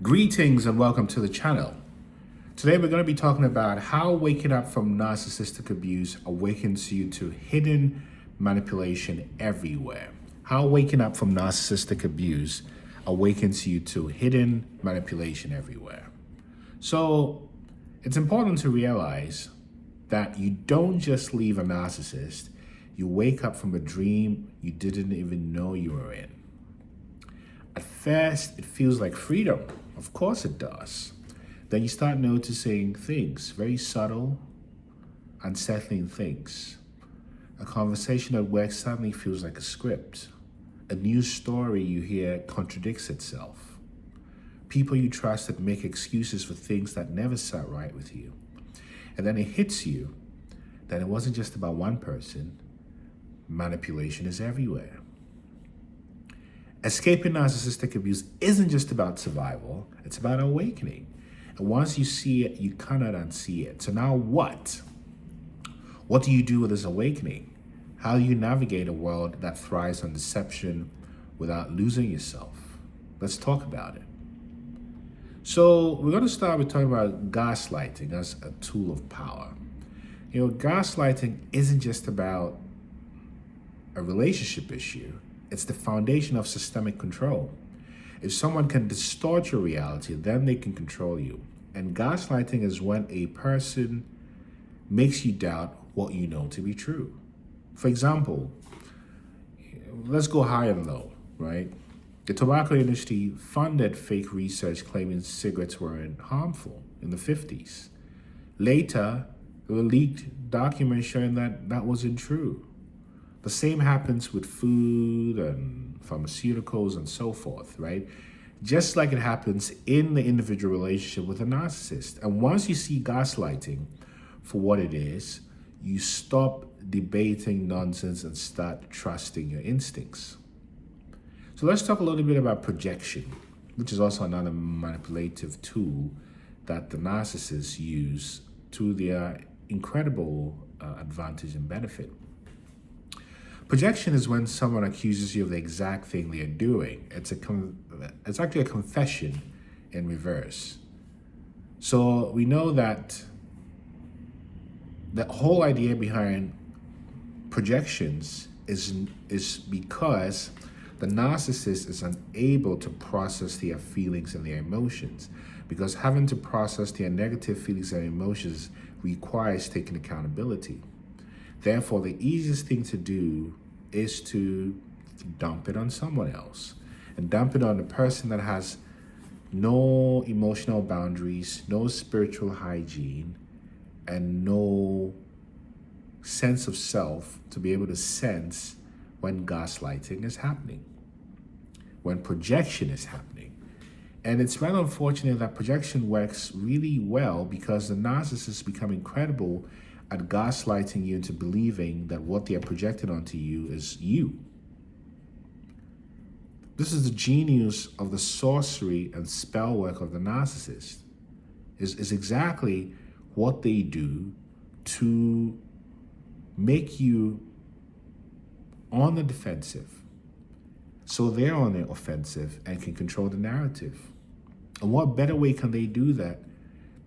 Greetings and welcome to the channel. Today we're going to be talking about how waking up from narcissistic abuse awakens you to hidden manipulation everywhere. How waking up from narcissistic abuse awakens you to hidden manipulation everywhere. So it's important to realize that you don't just leave a narcissist, you wake up from a dream you didn't even know you were in. At first, it feels like freedom. Of course it does. Then you start noticing things, very subtle, unsettling things. A conversation at work suddenly feels like a script. A news story you hear contradicts itself. People you trust that make excuses for things that never sat right with you. And then it hits you that it wasn't just about one person. Manipulation is everywhere. Escaping narcissistic abuse isn't just about survival, it's about awakening. And once you see it, you cannot unsee it. So now what? What do you do with this awakening? How do you navigate a world that thrives on deception without losing yourself? Let's talk about it. So we're going to start with talking about gaslighting as a tool of power. Gaslighting isn't just about a relationship issue. It's the foundation of systemic control. If someone can distort your reality, then they can control you. And gaslighting is when a person makes you doubt what you know to be true. For example, let's go high and low, right? The tobacco industry funded fake research claiming cigarettes weren't harmful in the 50s. Later, there were leaked documents showing that that wasn't true. The same happens with food and pharmaceuticals and so forth, right? Just like it happens in the individual relationship with a narcissist. And once you see gaslighting for what it is, you stop debating nonsense and start trusting your instincts. So let's talk a little bit about projection, which is also another manipulative tool that the narcissists use to their incredible advantage and benefit. Projection is when someone accuses you of the exact thing they are doing. It's actually a confession in reverse. So we know that the whole idea behind projections is because the narcissist is unable to process their feelings and their emotions, because having to process their negative feelings and emotions requires taking accountability. Therefore, the easiest thing to do is to dump it on someone else, and dump it on the person that has no emotional boundaries, no spiritual hygiene, and no sense of self to be able to sense when gaslighting is happening, when projection is happening. And it's rather unfortunate that projection works really well because the narcissists become incredible at gaslighting you into believing that what they are projecting onto you is you. This is the genius of the sorcery and spell work of the narcissist, is exactly what they do to make you on the defensive. So they're on the offensive and can control the narrative. And what better way can they do that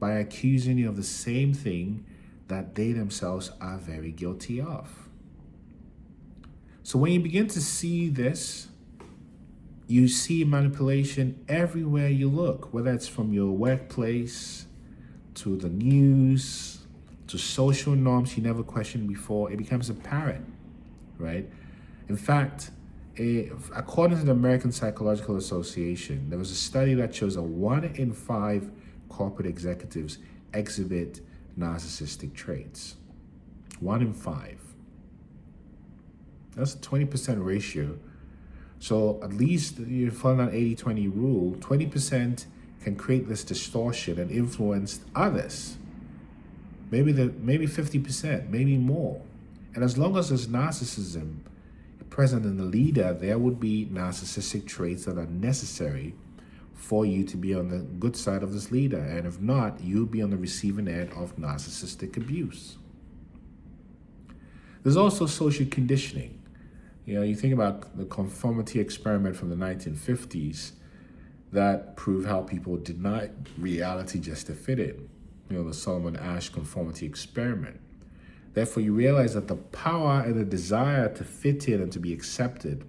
by accusing you of the same thing that they themselves are very guilty of? So when you begin to see this, you see manipulation everywhere you look, whether it's from your workplace, to the news, to social norms you never questioned before. It becomes apparent, right? In fact, according to the American Psychological Association, there was a study that shows that 1 in 5 corporate executives exhibit narcissistic traits. 1 in 5. That's a 20% ratio. So at least you follow that 80-20 rule. 20% can create this distortion and influence others. Maybe 50%, maybe more. And as long as there's narcissism present in the leader, there would be narcissistic traits that are necessary for you to be on the good side of this leader. And if not, you'll be on the receiving end of narcissistic abuse. There's also social conditioning. You think about the conformity experiment from the 1950s. that prove how people deny reality just to fit in. The Solomon Asch conformity experiment. Therefore, you realize that the power and the desire to fit in and to be accepted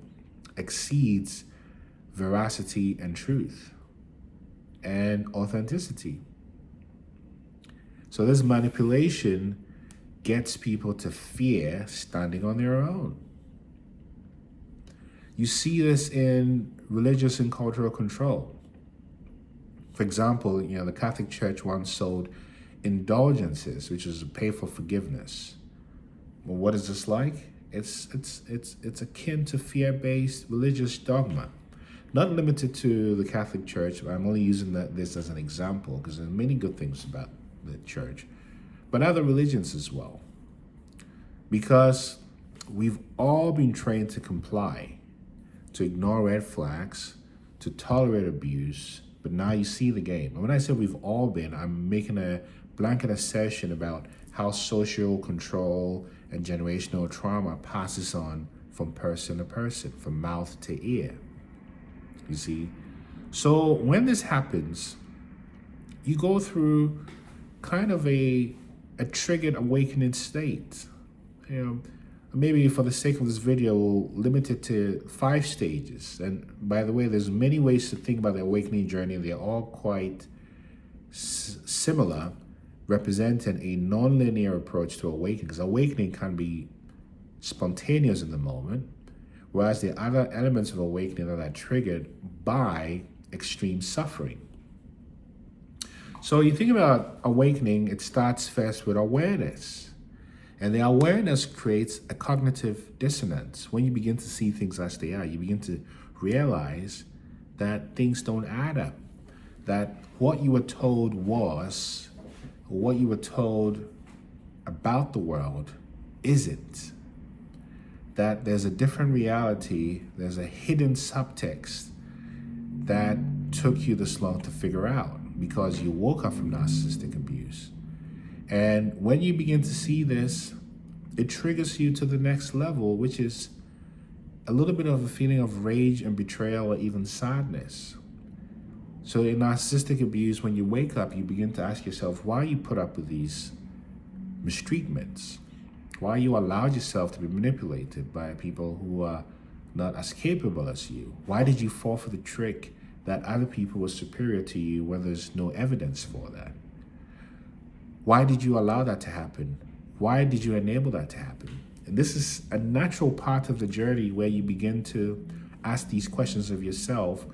exceeds veracity and truth and authenticity. So this manipulation gets people to fear standing on their own. You see this in religious and cultural control. For example, the Catholic Church once sold indulgences, which is a pay for forgiveness. Well, what is this like? It's akin to fear-based religious dogma. Not limited to the Catholic Church, but I'm only using this as an example because there are many good things about the church, but other religions as well. Because we've all been trained to comply, to ignore red flags, to tolerate abuse, but now you see the game. And when I say we've all been, I'm making a blanket assertion about how social control and generational trauma passes on from person to person, from mouth to ear. You see? So when this happens, you go through kind of a triggered awakening state. Maybe for the sake of this video, we'll limit it to 5 stages. And by the way, there's many ways to think about the awakening journey. They're all quite similar, representing a non-linear approach to awakening. Because awakening can be spontaneous in the moment, whereas the other elements of awakening that are triggered by extreme suffering. So you think about awakening, it starts first with awareness. And the awareness creates a cognitive dissonance. When you begin to see things as they are, you begin to realize that things don't add up. That what you were told was, what you were told about the world isn't. That there's a different reality, there's a hidden subtext that took you this long to figure out because you woke up from narcissistic abuse. And when you begin to see this, it triggers you to the next level, which is a little bit of a feeling of rage and betrayal or even sadness. So in narcissistic abuse, when you wake up, you begin to ask yourself, why you put up with these mistreatments? Why you allowed yourself to be manipulated by people who are not as capable as you? Why did you fall for the trick that other people were superior to you when there's no evidence for that? Why did you allow that to happen? Why did you enable that to happen? And this is a natural part of the journey where you begin to ask these questions of yourself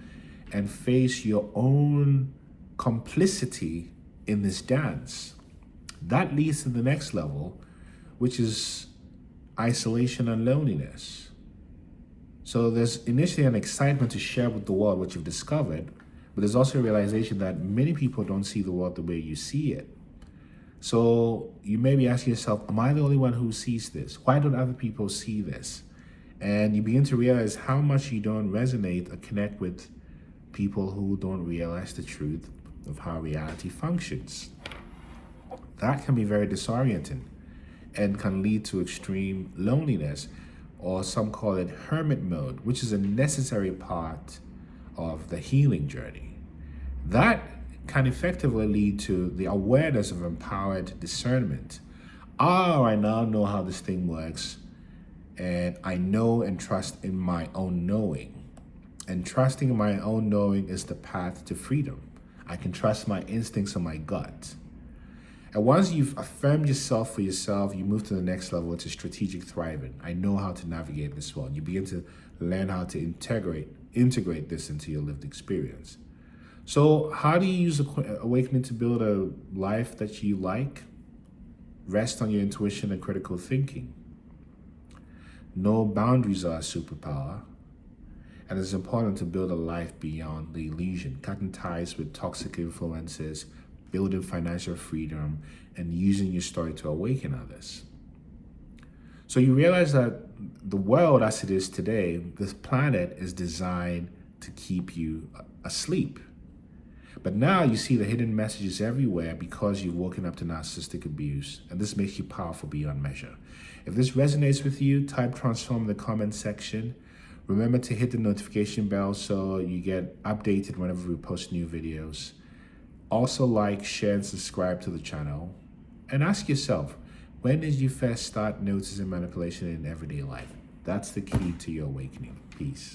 and face your own complicity in this dance. That leads to the next level, which is isolation and loneliness. So there's initially an excitement to share with the world what you've discovered, but there's also a realization that many people don't see the world the way you see it. So you may be asking yourself, am I the only one who sees this? Why don't other people see this? And you begin to realize how much you don't resonate or connect with people who don't realize the truth of how reality functions. That can be very disorienting and can lead to extreme loneliness, or some call it hermit mode, which is a necessary part of the healing journey. That can effectively lead to the awareness of empowered discernment. I now know how this thing works, and I know and trust in my own knowing. And trusting in my own knowing is the path to freedom. I can trust my instincts and my gut. And once you've affirmed yourself for yourself, you move to the next level, which is strategic thriving. I know how to navigate this world. You begin to learn how to integrate this into your lived experience. So how do you use awakening to build a life that you like? Rest on your intuition and critical thinking. No boundaries are a superpower. And it's important to build a life beyond the illusion, cutting ties with toxic influences, building financial freedom, and using your story to awaken others. So you realize that the world as it is today, this planet is designed to keep you asleep. But now you see the hidden messages everywhere because you've woken up to narcissistic abuse, and this makes you powerful beyond measure. If this resonates with you, type transform in the comment section. Remember to hit the notification bell so you get updated whenever we post new videos. Also like, share, and subscribe to the channel. And ask yourself, when did you first start noticing manipulation in everyday life? That's the key to your awakening. Peace.